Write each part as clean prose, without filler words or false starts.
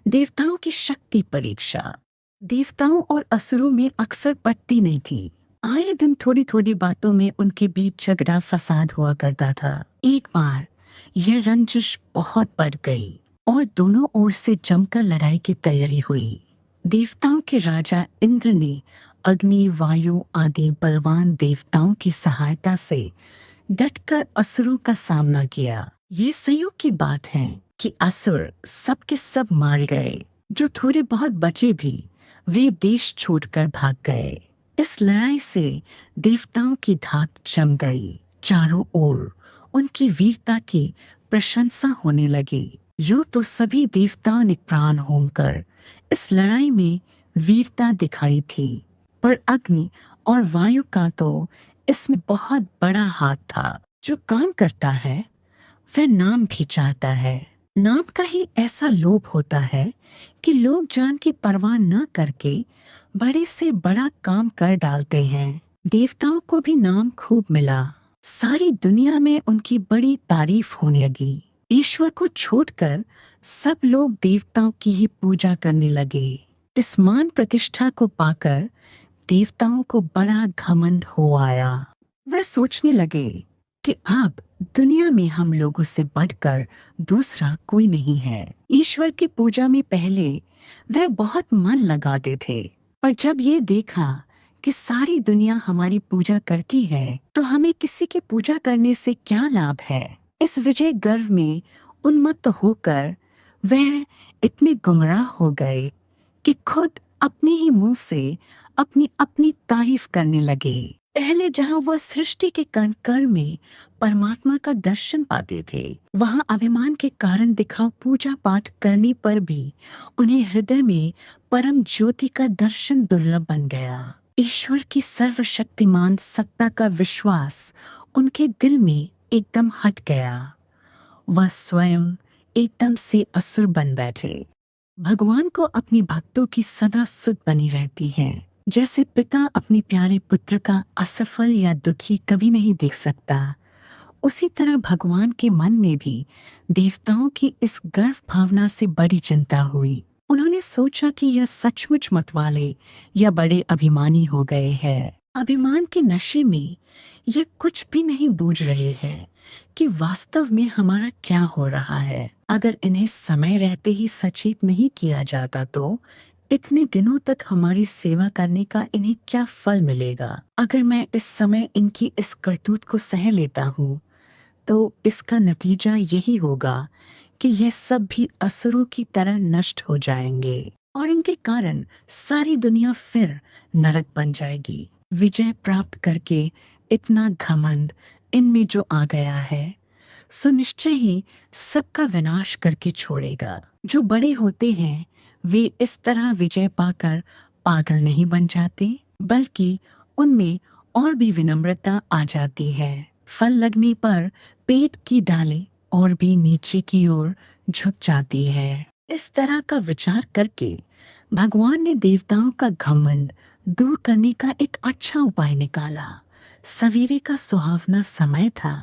देवताओं की शक्ति परीक्षा। देवताओं और असुरों में अक्सर पटती नहीं थी। आए दिन थोड़ी थोड़ी बातों में उनके बीच झगड़ा फसाद हुआ करता था। एक बार यह रंजिश बहुत बढ़ गई और दोनों ओर से जमकर लड़ाई की तैयारी हुई। देवताओं के राजा इंद्र ने अग्नि, वायु आदि बलवान देवताओं की सहायता से डटकर असुरों का सामना किया। ये संयोग की बात है कि असुर सब के सब मार गए। जो थोड़े बहुत बचे भी वे देश छोड़कर भाग गए। इस लड़ाई से देवताओं की धाक जम गई। चारों ओर उनकी वीरता की प्रशंसा होने लगी। यूं तो सभी देवताओं ने प्राण होकर इस लड़ाई में वीरता दिखाई थी, पर अग्नि और वायु का तो इसमें बहुत बड़ा हाथ था। जो काम करता है वह नाम भी चाहता है। नाम का ही ऐसा लोभ होता है कि लोग जान की परवाह न करके बड़े से बड़ा काम कर डालते हैं। देवताओं को भी नाम खूब मिला। सारी दुनिया में उनकी बड़ी तारीफ होने लगी। ईश्वर को छोड़कर सब लोग देवताओं की ही पूजा करने लगे। इस मान प्रतिष्ठा को पाकर देवताओं को बड़ा घमंड हो आया। वह सोचने लगे कि अब दुनिया में हम लोगों से बढ़कर दूसरा कोई नहीं है। ईश्वर की पूजा में पहले वह बहुत मन लगाते थे, पर जब ये देखा कि सारी दुनिया हमारी पूजा करती है तो हमें किसी की पूजा करने से क्या लाभ है, इस विजय गर्व में उन्मत्त होकर वह इतने गुमराह हो गए कि खुद अपने ही मुंह से अपनी अपनी तारीफ करने लगे। पहले जहां वह सृष्टि के कण कण में परमात्मा का दर्शन पाते थे, वहां अभिमान के कारण दिखाव पूजा पाठ करने पर भी उन्हें हृदय में परम ज्योति का दर्शन दुर्लभ बन गया। ईश्वर की सर्वशक्तिमान सत्ता का विश्वास उनके दिल में एकदम हट गया। वह स्वयं एकदम से असुर बन बैठे। भगवान को अपनी भक्तों की सदा सुध बनी रहती है। जैसे पिता अपने प्यारे पुत्र का असफल या दुखी कभी नहीं देख सकता, उसी तरह भगवान के मन में भी देवताओं की इस गर्व भावना से बड़ी चिंता हुई। उन्होंने सोचा कि यह सचमुच मतवाले या बड़े अभिमानी हो गए हैं। अभिमान के नशे में यह कुछ भी नहीं बूझ रहे हैं कि वास्तव में हमारा क्या हो रहा है। अगर इन्हें समय रहते ही सचेत नहीं किया जाता तो इतने दिनों तक हमारी सेवा करने का इन्हें क्या फल मिलेगा। अगर मैं इस समय इनकी इस करतूत को सह लेता हूँ तो इसका नतीजा यही होगा कि यह सब भी असुरों की तरह नष्ट हो जाएंगे और इनके कारण सारी दुनिया फिर नरक बन जाएगी। विजय प्राप्त करके इतना घमंड इनमें जो आ गया है सो निश्चय ही सबका विनाश करके छोड़ेगा। जो बड़े होते हैं वे इस तरह विजय पाकर पागल नहीं बन जाते, बल्कि उनमें और भी विनम्रता आ जाती है। फल लगने पर पेट की डालें और भी नीचे की ओर झुक जाती है। इस तरह का विचार करके भगवान ने देवताओं का घमंड दूर करने का एक अच्छा उपाय निकाला। सवेरे का सुहावना समय था।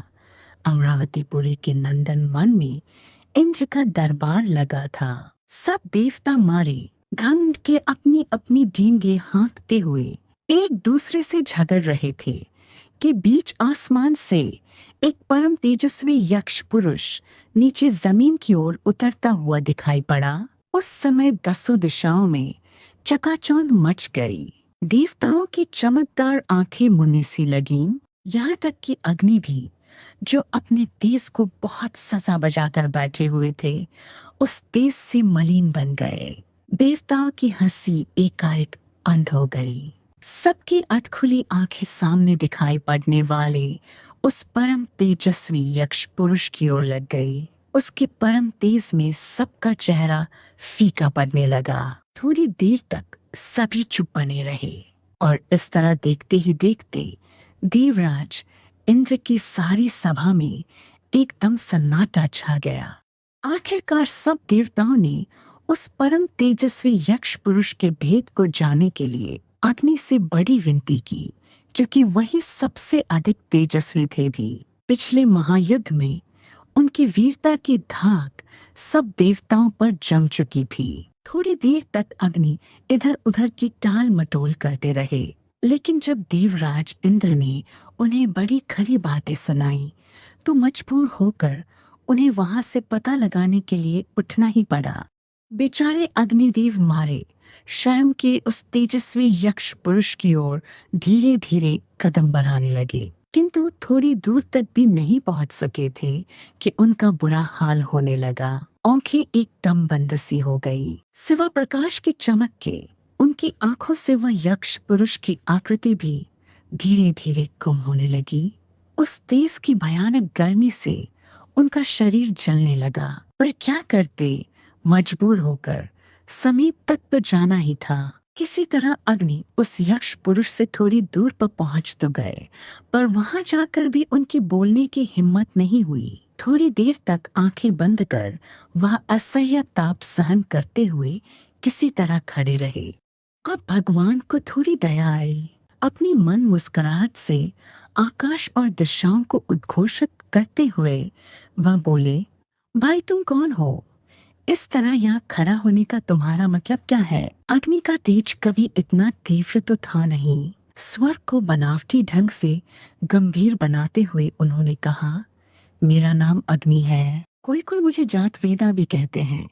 अमरावतीपुरी के नंदन वन में इंद्र का दरबार लगा था। सब देवता मारे घमंड के अपनी अपनी डींगे हाँकते हुए एक दूसरे से झगड़ रहे थे कि बीच आसमान से एक परम तेजस्वी यक्ष पुरुष नीचे जमीन की ओर उतरता हुआ दिखाई पड़ा। उस समय दसों दिशाओं में चकाचौंध मच गई। देवताओं की चमकदार आंखें मुन्नी सी लगीं। यहाँ तक कि अग्नि भी, जो अपने तेज को बहुत सजा बजाकर बैठे हुए थे, उस तेज से मलिन बन गए। देवताओं की हंसी एकाएक अंध हो गई। सबकी अधखुली आंखें सामने दिखाई पड़ने वाले उस परम तेजस्वी यक्ष पुरुष की ओर लग गई। उसके परम तेज में सबका चेहरा फीका पड़ने लगा। थोड़ी देर तक सभी चुप बने रहे और इस तरह देखते ही देखते देवराज इंद्र की सारी सभा में एकदम सन्नाटा छा गया। आखिरकार सब देवताओं ने उस परम तेजस्वी यक्ष पुरुष के भेद को जानने के लिए अग्नि से बड़ी विनती की, क्योंकि वही सबसे अधिक तेजस्वी थे भी। पिछले महायुद्ध में उनकी वीरता की धाक सब देवताओं पर जम चुकी थी। थोड़ी देर तक अग्नि इधर उधर की टाल मटोल करते रहे, लेकिन जब देवराज इंद्र ने उन्हें बड़ी खरी बातें सुनाई तो मजबूर होकर उन्हें वहां से पता लगाने के लिए उठना ही पड़ा। बेचारे अग्निदेव मारे शर्म के उस तेजस्वी यक्ष पुरुष की ओर धीरे धीरे कदम बढ़ाने लगे, किंतु थोड़ी दूर तक भी नहीं पहुंच सके थे कि उनका बुरा हाल होने लगा। आंखें एकदम बंद सी हो गई। सिवा प्रकाश की चमक के उनकी आंखों से वह यक्ष पुरुष की आकृति भी धीरे धीरे गुम होने लगी। उस तेज की भयानक गर्मी से उनका शरीर जलने लगा, पर क्या करते, मजबूर होकर समीप तक तो जाना ही था। किसी तरह अग्नि उस यक्ष पुरुष से थोड़ी दूर पर पहुंच तो गए, पर वहां जाकर भी उनकी बोलने की हिम्मत नहीं हुई। थोड़ी देर तक आंखें बंद कर वह असह्य ताप सहन करते हुए किसी तरह खड़े रहे। अब भगवान को थोड़ी दया आई। अपनी मन मुस्कुराहट से आकाश और दिशाओं को उद्घोषित करते हुए वह बोले, भाई तुम कौन हो? इस तरह यहाँ खड़ा होने का तुम्हारा मतलब क्या है? अग्नि का तेज कभी इतना तीव्र तो था नहीं। स्वर को बनावटी ढंग से गंभीर बनाते हुए उन्होंने कहा, मेरा नाम अग्नि है। कोई कोई मुझे जात वेदा भी कहते हैं।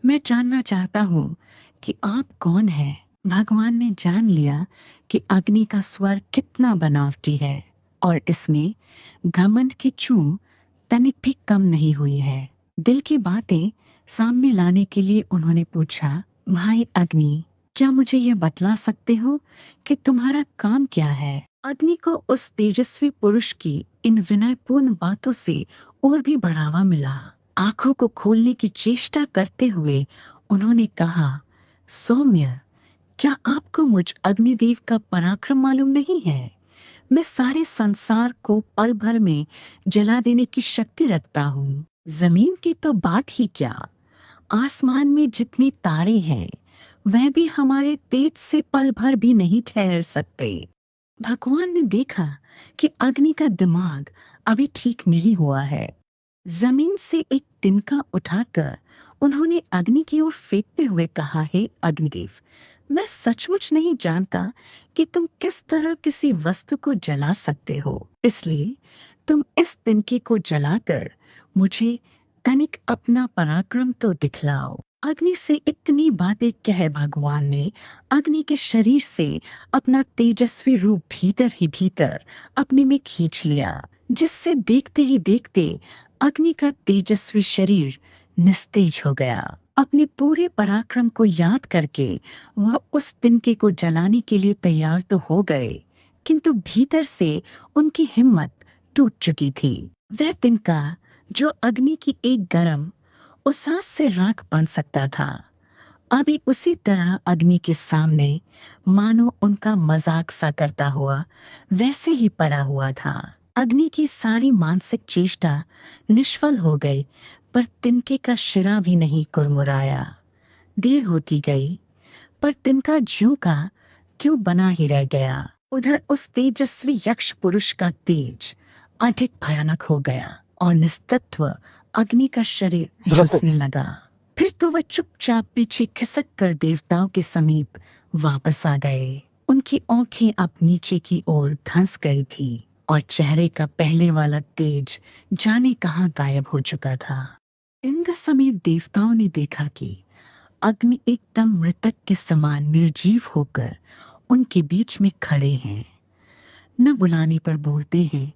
मैं जानना चाहता हूँ कि आप कौन हैं? भगवान ने जान लिया कि अग्नि का स्वर कितना बनावटी है और इसमें घमंड की चूं तनिक भी कम नहीं हुई है। दिल की बातें सामने लाने के लिए उन्होंने पूछा, भाई अग्नि, क्या मुझे यह बतला सकते हो कि तुम्हारा काम क्या है? अग्नि को उस तेजस्वी पुरुष की इन विनयपूर्ण बातों से और भी बढ़ावा मिला। आंखों को खोलने की चेष्टा करते हुए उन्होंने कहा, सौम्य, क्या आपको मुझ अग्निदेव का पराक्रम मालूम नहीं है? मैं सारे संसार को पल भर में जला देने की शक्ति रखता हूँ। जमीन की तो बात ही क्या, आसमान में जितनी तारे हैं वह भी हमारे तेज से पल भर भी नहीं ठहर सकते। भगवान ने देखा कि अग्नि का दिमाग अभी ठीक नहीं हुआ है। जमीन से एक तिनका उठाकर उन्होंने अग्नि की ओर फेंकते हुए कहा, हे अग्निदेव, मैं सचमुच नहीं जानता कि तुम किस तरह किसी वस्तु को जला सकते हो, इसलिए तुम इस तिनके को जलाकर मुझे तनिक अपना पराक्रम तो दिखलाओ। अग्नि से इतनी बातें कह भगवान ने अग्नि के शरीर से अपना तेजस्वी रूप भीतर ही भीतर अपने में खींच लिया, जिससे देखते ही देखते अग्नि का तेजस्वी शरीर निस्तेज हो गया। अपने पूरे पराक्रम को याद करके वह उस तिनके को जलाने के लिए तैयार तो हो गए, किंतु भीतर से उनकी हिम्मत टूट चुकी थी। वह तिनका जो अग्नि की एक गर्म उसास से राख बन सकता था, अभी उसी तरह अग्नि के सामने मानो उनका मजाक सा करता हुआ वैसे ही पड़ा हुआ था। अग्नि की सारी मानसिक चेष्टा निष्फल हो गई, पर तिनके का शिरा भी नहीं कुरमुराया। देर होती गई, पर तिनका ज्यों का त्यों बना ही रह गया। उधर उस तेजस्वी यक्ष पुरुष का तेज अधिक भयानक हो गया और निस्तत्व अग्नि का शरीर झुलसने लगा। फिर तो वह चुपचाप पीछे खिसक कर देवताओं के समीप वापस आ गए। उनकी आंखें अब नीचे की ओर धंस गई थी और चेहरे का पहले वाला तेज जाने कहाँ गायब हो चुका था। इंद्र समेत देवताओं ने देखा कि अग्नि एकदम मृतक के समान निर्जीव होकर उनके बीच में खड़े हैं, न बुलाने पर बोलते हैं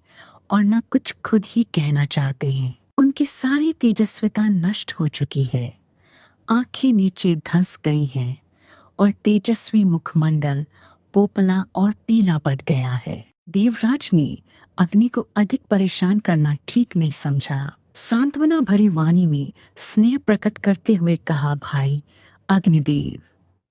और न कुछ खुद ही कहना चाहते हैं। उनकी सारी तेजस्विता नष्ट हो चुकी है, आंखें नीचे धंस गई हैं और तेजस्वी मुखमंडल पोपला और पीला पड़ गया है। देवराज ने अग्नि को अधिक परेशान करना ठीक नहीं समझा। सांत्वना भरी वाणी में स्नेह प्रकट करते हुए कहा, भाई अग्निदेव,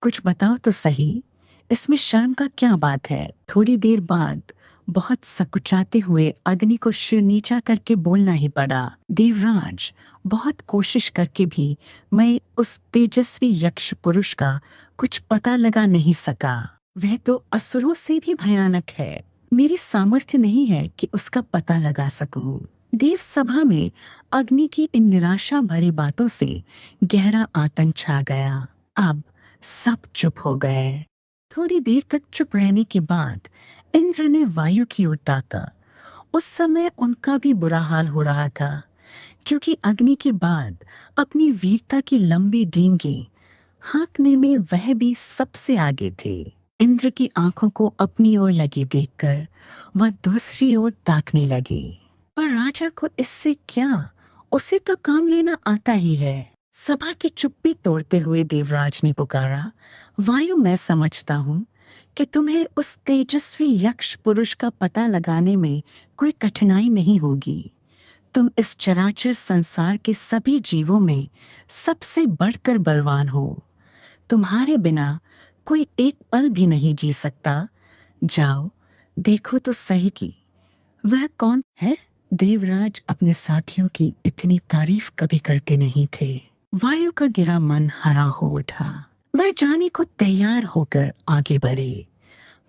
कुछ बताओ तो सही, इसमें शर्म का क्या बात है? थोड़ी देर बाद बहुत सकुचाते हुए अग्नि को सिर नीचा करके बोलना ही पड़ा, देवराज, बहुत कोशिश करके भी मैं उस तेजस्वी यक्ष पुरुष का कुछ पता लगा नहीं सका। वह तो असुरों से भी भयानक है। मेरी सामर्थ्य नहीं है कि उसका पता लगा सकूं। देव सभा में अग्नि की इन निराशा भरी बातों से गहरा आतंक छा गया। अब सब चुप हो गए। थोड़ी देर तक चुप रहने के बाद इंद्र ने वायु की ओर ताका। उस समय उनका भी बुरा हाल हो रहा था, क्योंकि अग्नि के बाद अपनी वीरता की लंबी डींगे हाँकने में वह भी सबसे आगे थे। इंद्र की आंखों को अपनी ओर लगी देखकर वह दूसरी ओर ताकने लगी। पर राजा को इससे क्या, उसे तो काम लेना आता ही है। सभा की चुप्पी तोड़ते हुए देवराज ने पुकारा, वायु, मैं समझता हूँ कि तुम्हें उस तेजस्वी यक्ष पुरुष का पता लगाने में कोई कठिनाई नहीं होगी। तुम इस चराचर संसार के सभी जीवों में सबसे बढ़कर बलवान हो। तुम्हारे बिना कोई एक पल भी नहीं जी सकता। जाओ, देखो तो सही कि वह कौन है। देवराज अपने साथियों की इतनी तारीफ कभी करते नहीं थे। वायु का गिरा मन हरा हो उठा। वह जाने को तैयार होकर आगे बढ़े,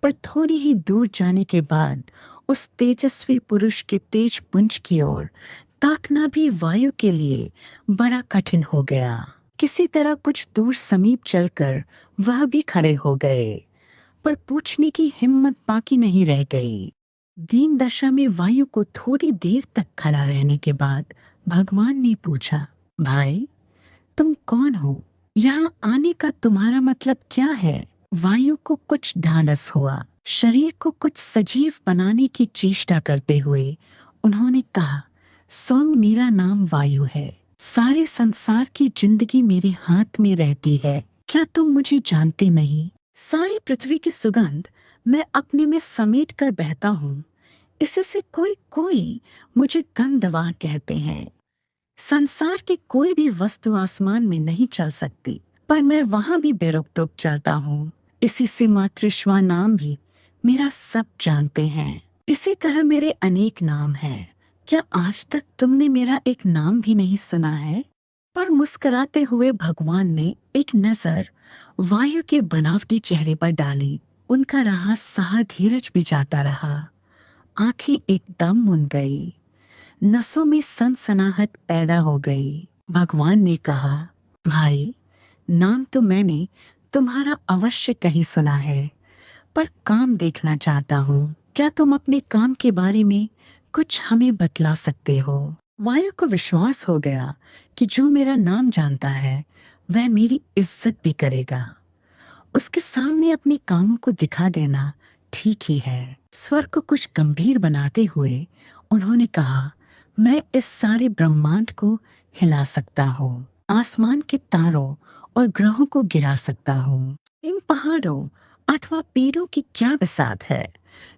पर थोड़ी ही दूर जाने के बाद उस तेजस्वी पुरुष के तेज पुंज की ओर ताकना भी वायु के लिए बड़ा कठिन हो गया। किसी तरह कुछ दूर समीप चलकर वह भी खड़े हो गए, पर पूछने की हिम्मत बाकी नहीं रह गई। दीन दशा में वायु को थोड़ी देर तक खड़ा रहने के बाद भगवान ने पूछा, भाई, तुम कौन हो? यहाँ आने का तुम्हारा मतलब क्या है? वायु को कुछ ढांढस हुआ। शरीर को कुछ सजीव बनाने की चेष्टा करते हुए उन्होंने कहा, सौम्य, मेरा नाम वायु है। सारे संसार की जिंदगी मेरे हाथ में रहती है। क्या तुम मुझे जानते नहीं? सारी पृथ्वी की सुगंध मैं अपने में समेट कर बहता हूँ। इससे कोई कोई मुझे गंधवाह कहते हैं। संसार की कोई भी वस्तु आसमान में नहीं चल सकती, पर मैं वहां भी बेरोक-टोक चलता हूँ। इसी से मातृश्वा नाम भी मेरा सब जानते हैं। इसी तरह मेरे अनेक नाम हैं। क्या आज तक तुमने मेरा एक नाम भी नहीं सुना है? पर मुस्कुराते हुए भगवान ने एक नजर वायु के बनावटी चेहरे पर डाली। उनका रहा सहा धीरज भी जाता रहा। आंखें एकदम मुंद गई, नसों में सनसनाहट पैदा हो गई। भगवान ने कहा, भाई, नाम तो मैंने तुम्हारा अवश्य कहीं सुना है, पर काम देखना चाहता हूँ। क्या तुम अपने काम के बारे में कुछ हमें बतला सकते हो? वायु को विश्वास हो गया कि जो मेरा नाम जानता है वह मेरी इज्जत भी करेगा। उसके सामने अपने कामों को दिखा देना ठीक ही है। स्वर को कुछ गंभीर बनाते हुए उन्होंने कहा, मैं इस सारे ब्रह्मांड को हिला सकता हूँ, आसमान के तारों और ग्रहों को गिरा सकता हूँ। इन पहाड़ों अथवा पेड़ों की क्या बिसात है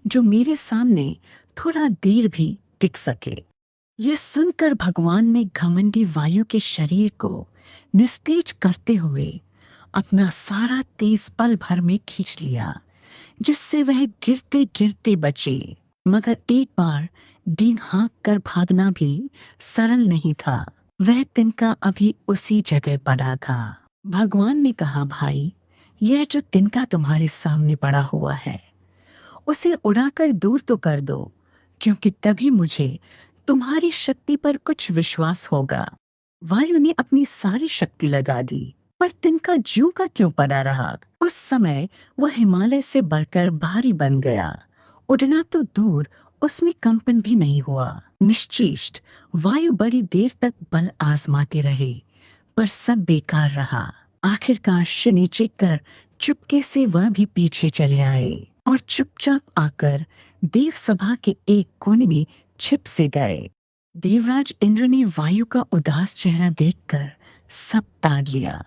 जो मेरे सामने थोड़ा देर भी टिक सके। यह सुनकर भगवान ने घमंडी वायु के शरीर को निस्तेज करते हुए अपना सारा तेज पल भर में खींच लिया, जिससे वह गिरते गिरते बचे। मगर एक बार डींग हाँक कर भागना भी सरल नहीं था। वह तिनका अभी उसी जगह पड़ा था। भगवान ने कहा, भाई, यह जो तिनका तुम्हारे सामने पड़ा हुआ है उसे उड़ाकर दूर तो कर दो, क्योंकि तभी मुझे तुम्हारी शक्ति पर कुछ विश्वास होगा। वायु ने अपनी सारी शक्ति लगा दी, पर तिनका ज्यों का त्यों पड़ा रहा। उस समय वह हिमालय से बढ़कर भारी बन गया। उड़ना तो दूर, उसमें कंपन भी नहीं हुआ। निश्चेष्ट वायु बड़ी देर तक बल आजमाते रहे, पर सब बेकार रहा। आखिरकार नीचे कर चुपके से वह भी पीछे चले आए और चुपचाप आकर देव सभा के एक कोने में छिप से गए। देवराज इंद्र ने वायु का उदास चेहरा देखकर सब ताड़ लिया।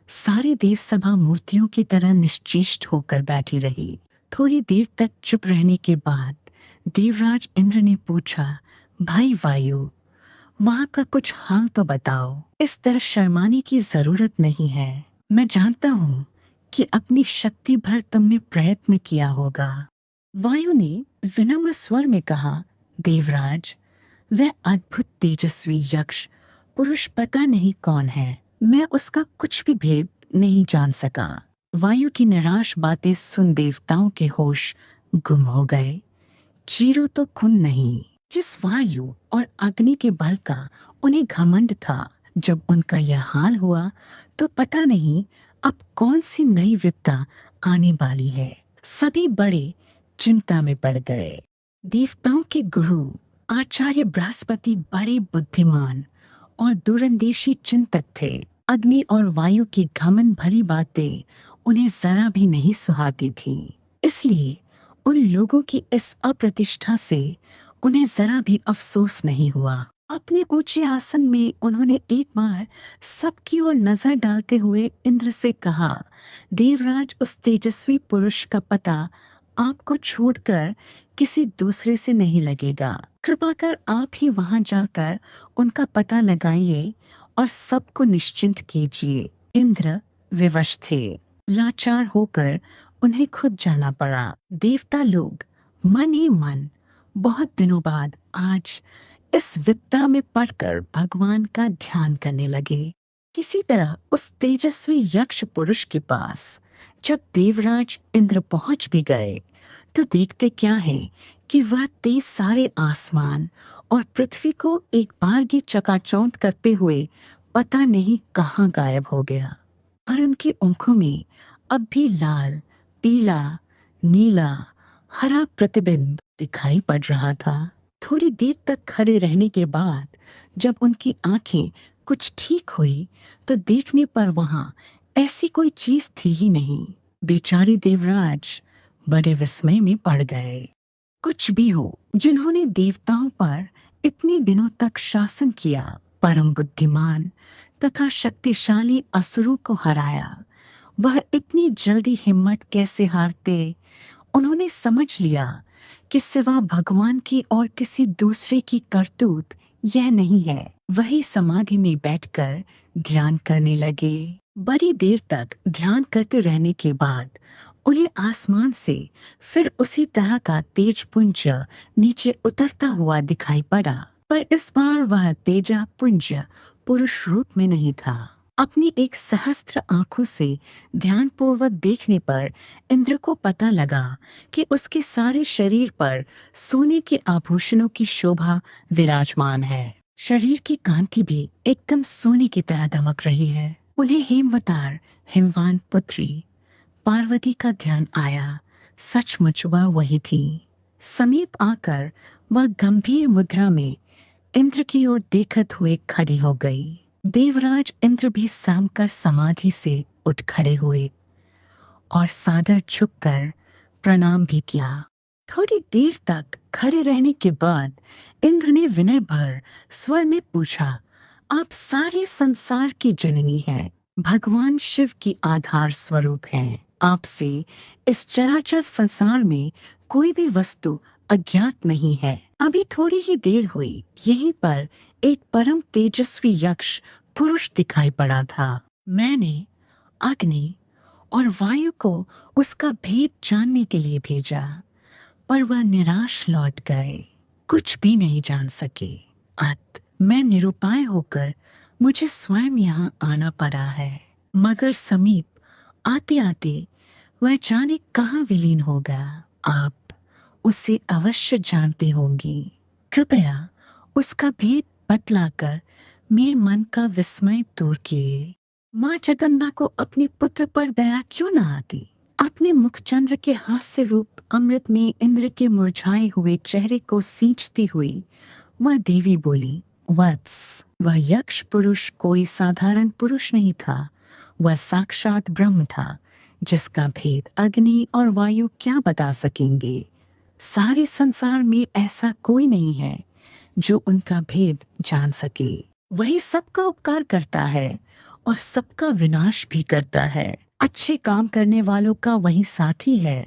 सारी देव सभा मूर्तियों की तरह निश्चेष्ट होकर बैठी रही। थोड़ी देर तक चुप रहने के बाद देवराज इंद्र ने पूछा, भाई वायु, वहां का कुछ हाल तो बताओ। इस तरह शर्माने की जरूरत नहीं है। मैं जानता हूँ कि अपनी शक्ति भर तुमने प्रयत्न किया होगा। वायु ने विनम्र स्वर में कहा, देवराज, वह अद्भुत तेजस्वी यक्ष पुरुष पता नहीं कौन है। मैं उसका कुछ भी भेद नहीं जान सका। वायु की निराश बातें सुन देवताओं के होश गुम हो गए। चीरो तो खून नहीं। जिस वायु और अग्नि के बल का उन्हें घमंड था, जब उनका यह हाल हुआ तो पता नहीं अब कौन सी नई विपदा आने वाली है। सभी बड़े चिंता में पड़ गए। देवताओं के गुरु आचार्य बृहस्पति बड़े बुद्धिमान और दूरंदेशी चिंतक थे। अग्नि और वायु की घमंड भरी बातें उन्हें जरा भी नहीं सुहाती थी। इसलिए उन लोगों की इस अप्रतिष्ठा से उन्हें जरा भी अफसोस नहीं हुआ। अपने ऊंचे आसन में उन्होंने एक बार सबकी ओर नजर डालते हुए इंद्र से कहा, देवराज, उस तेजस्वी पुरुष का पता आपको छोड़कर किसी दूसरे से नहीं लगेगा। कृपा कर आप ही वहां जाकर उनका पता लगाइए और सबको निश्चिंत कीजिए। इंद्र विवश थे। लाचार होकर उन्हें खुद जाना पड़ा। देवता लोग मन ही मन बहुत दिनों बाद आज इस विपदा में पड़कर भगवान का ध्यान करने लगे। किसी तरह उस तेजस्वी यक्ष पुरुष के पास जब देवराज इंद्र पहुंच भी गए तो देखते क्या है कि वह तेज सारे आसमान और पृथ्वी को एक बार की चकाचौंध करते हुए पता नहीं कहाँ गायब हो गया। और उनकी आंखों में अब भी लाल, पीला, नीला, हरा प्रतिबिंब दिखाई पड़ रहा था। थोड़ी देर तक खड़े रहने के बाद जब उनकी आंखें कुछ ठीक हुई तो देखने पर वहां ऐसी कोई चीज थी ही नहीं। बेचारे देवराज बड़े विस्मय में पड़ गए। कुछ भी हो, जिन्होंने देवताओं पर इतने दिनों तक शासन किया, परम बुद्धिमान तथा शक्तिशाली असुरों को हराया, वह इतनी जल्दी हिम्मत कैसे हारते। उन्होंने समझ लिया कि सिवा भगवान की और किसी दूसरे की करतूत यह नहीं है। वही समाधि में बैठकर ध्यान करने लगे। बड़ी देर तक ध्यान करते रहने के बाद उन्हें आसमान से फिर उसी तरह का तेज पुंज नीचे उतरता हुआ दिखाई पड़ा, पर इस बार वह तेजा पुंज पुरुष रूप में नहीं था। अपनी एक सहस्त्र आंखों से ध्यानपूर्वक देखने पर इंद्र को पता लगा कि उसके सारे शरीर पर सोने के आभूषणों की शोभा विराजमान है। शरीर की कांति भी एकदम सोने की तरह दमक रही है। उन्हें हेमवतार हिमवान पुत्री पार्वती का ध्यान आया। सचमुच वह वही थी। समीप आकर वह गंभीर मुद्रा में इंद्र की ओर देखते हुए खड़ी हो गई। देवराज इंद्र भी सामकर समाधि से उठ खड़े हुए और सादर झुककर प्रणाम भी किया। थोड़ी देर तक खड़े रहने के बाद इंद्र ने विनय भर स्वर में पूछा, आप सारे संसार की जननी हैं, भगवान शिव की आधार स्वरूप हैं। आपसे इस चराचर संसार में कोई भी वस्तु अज्ञात नहीं है। अभी थोड़ी ही देर हुई, यहीं पर एक परम तेजस्वी यक्ष पुरुष दिखाई पड़ा था। मैंने अग्नि और वायु को उसका भेद जानने के लिए भेजा, पर वह निराश लौट गए, कुछ भी नहीं जान सके। अत मैं निरुपाय होकर मुझे स्वयं यहाँ आना पड़ा है। मगर समीप आते आते वह जाने कहाँ विलीन हो गया। आप उसे अवश्य जानते होंगी। कृपया उसका भेद बतलाकर मेरे मन का विस्मय दूर किए। माँ जगदम्बा को अपने पुत्र पर दया क्यों न आती। अपने मुखचंद्र के हास्य रूप अमृत में इंद्र के मुरझाए हुए चेहरे को सींचती हुई वह देवी बोली, वत्स, वह यक्ष पुरुष कोई साधारण पुरुष नहीं था। वह साक्षात ब्रह्म था, जिसका भेद अग्नि और वायु क्या बता सकेंगे। सारे संसार में ऐसा कोई नहीं है जो उनका भेद जान सके। वही सबका उपकार करता है और सबका विनाश भी करता है। अच्छे काम करने वालों का वही साथी है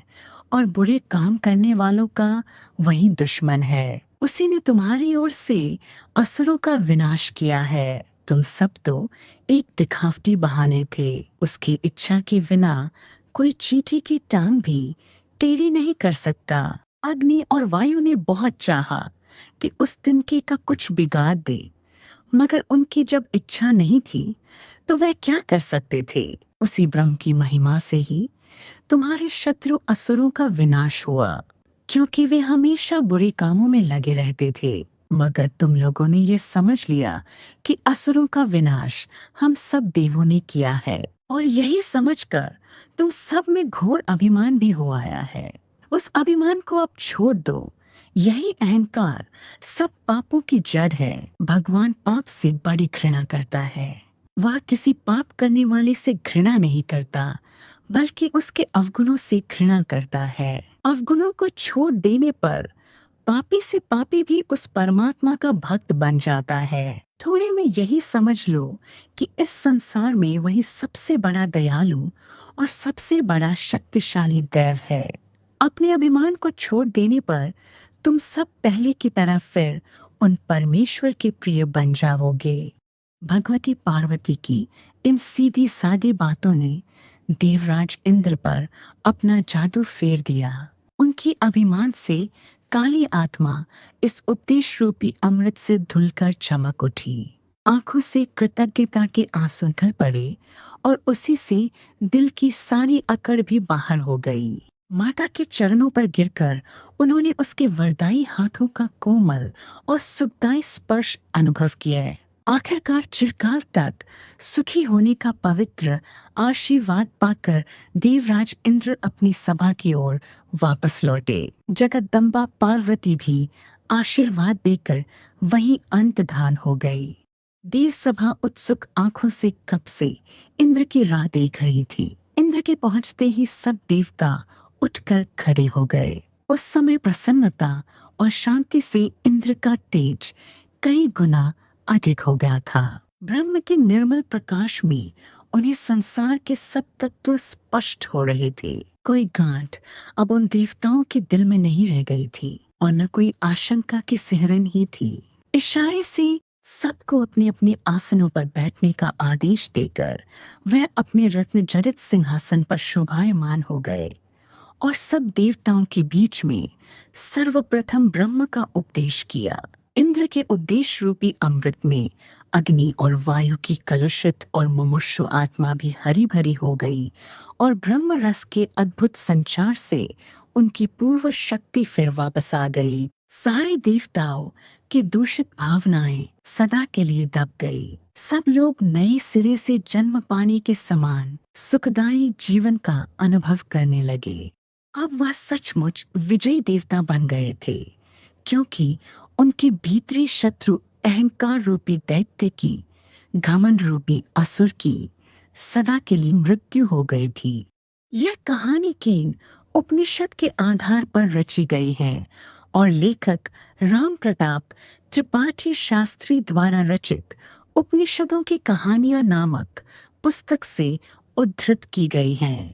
और बुरे काम करने वालों का वही दुश्मन है। उसी ने तुम्हारी ओर से असुरों का विनाश किया है। तुम सब तो एक दिखावटी बहाने थे। उसकी इच्छा के बिना कोई चींटी की टांग भी टेढ़ी नहीं कर सकता। अग्नि और वायु ने बहुत चाहा कि उस तिनके का कुछ बिगाड़ दे, मगर उनकी जब इच्छा नहीं थी तो वह क्या कर सकते थे। उसी ब्रह्म की महिमा से ही तुम्हारे शत्रु असुरों का विनाश हुआ, क्योंकि वे हमेशा बुरे कामों में लगे रहते थे। मगर तुम लोगों ने ये समझ लिया कि असुरों का विनाश हम सब देवों ने किया है। और यही समझकर तुम सब में घोर अभिमान भी हो आया है। उस अभिमान को अब छोड़ दो। यही अहंकार सब पापों की जड़ है। भगवान पाप से बड़ी घृणा करता है। वह किसी पाप करने वाले से घृणा नहीं करता, बल्कि उसके अवगुणों से घृणा करता है। अवगुणों को छोड़ देने पर पापी से पापी भी उस परमात्मा का भक्त बन जाता है। थोड़े में यही समझ लो कि इस संसार में वही सबसे बड़ा दयालु और सबसे बड़ा शक्तिशाली दैव है। अपने अभिमान को छोड़ देने पर तुम सब पहले की तरह फिर उन परमेश्वर के प्रिय बन जाओगे। भगवती पार्वती की इन सीधी सादी बातों ने देवराज इंद्र पर अपना जादू फेर दिया। उनकी अभिमान से काली आत्मा इस उपदेश रूपी अमृत से धुलकर चमक उठी। आंखों से कृतज्ञता के आंसू निकल पड़े और उसी से दिल की सारी अकड़ भी बाहर हो गई। माता के चरणों पर गिरकर उन्होंने उसके वरदाई हाथों का कोमल और सुखदायी स्पर्श अनुभव किया। आखिरकार चिरकाल तक सुखी होने का पवित्र आशीर्वाद पाकर देवराज इंद्र अपनी सभा की ओर वापस लौटे। जगदम्बा पार्वती भी आशीर्वाद देकर वहीं अंतर्धान हो गई। देव सभा उत्सुक आंखों से कब से इंद्र की राह देख रही थी। इंद्र के पहुंचते ही सब देवता उठकर खड़े हो गए। उस समय प्रसन्नता और शांति से इंद्र का तेज कई गुना अधिक हो गया था। ब्रह्म के निर्मल प्रकाश में उन्हें संसार के सब तत्व स्पष्ट हो रहे थे। कोई गांठ अब उन देवताओं के दिल में नहीं रह गई थी और न कोई आशंका की सिहरन ही थी। इशारे से सबको अपने अपने आसनों पर बैठने का आदेश देकर वह अपने रत्न जड़ित सिंहासन पर शोभायमान हो गए और सब देवताओं के बीच में सर्वप्रथम ब्रह्म का उपदेश किया। इंद्र के उपदेश रूपी अमृत में अग्नि और वायु की कलुषित और मुमुक्षु आत्मा भी हरी भरी हो गई और ब्रह्म रस के अद्भुत संचार से उनकी पूर्व शक्ति फिर वापस आ गई। सारे देवताओं की दूषित भावनाएं सदा के लिए दब गई। सब लोग नए सिरे से जन्म पाने के समान सुखदायी जीवन का अनुभव करने लगे। अब वह सचमुच विजयी देवता बन गए थे, क्योंकि उनके भीतरी शत्रु अहंकार रूपी दैत्य की, घमंड रूपी असुर की सदा के लिए मृत्यु हो गई थी। यह कहानी केन उपनिषद के आधार पर रची गई है और लेखक राम प्रताप त्रिपाठी शास्त्री द्वारा रचित उपनिषदों की कहानियां नामक पुस्तक से उद्धृत की गई है।